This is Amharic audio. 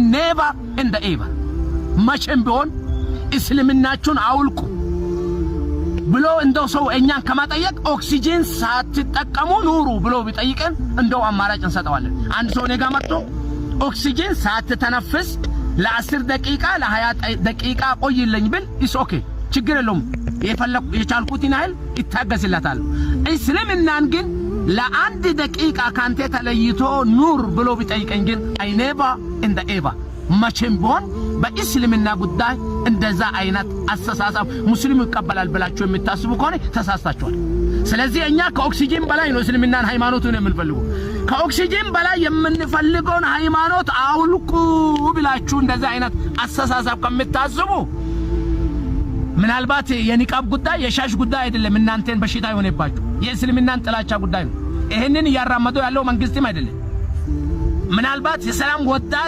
never and ever መቼም ቢሆን እስልምናችሁን አውልቁ ብሎ እንደው ሰው እኛን ከማጠየቅ ኦክሲጅን ሳትጠቀሙ ኑሩ ብሎ ቢጠይቀን እንደው አማራጭ እንሰጠዋለን። አንድ ሰው ነገ መጥቶ ኦክሲጅን ሳትተነፍስ ለ10 ደቂቃ ለ20 ደቂቃ ቆይልኝ ብል ኢስ ኦኬ ችግር የለውም የቻልኩትን ያህል ይታገስላታል። እስልምናን ግን ለአንድ ደቂቃ ካንተ ተለይቶ ኑር ብሎ ቢጠይቀኝ ግን አይ ኔቨር ኤንድ ኤቨር መቼም ቢሆን በእስልምና ጉዳይ እንደዛ አይነት አስተሳሰብ ሙስሊሙ ይቀበላል ብላችሁ የምታስቡ ከሆነ ተሳስታችኋል። ስለዚህ እኛ ከኦክሲጅን በላይ ነው እስልምናን ሃይማኖቱን የምንፈልገው። ከኦክሲጅን በላይ የምንፈልገውን ሃይማኖት አውልቁ ብላችሁ እንደዛ አይነት አስተሳሰብ ከምታስቡ ምናልባት የኒቃብ ጉዳይ የሻሽ ጉዳይ አይደለም እናንተን በሽታ ይሆነባችሁ የእስልምናን ጥላቻ ጉዳይ ነው። ይሄንን ያራመደው ያለው መንግስትም አይደለም። ምናልባት የሰላም ወጣት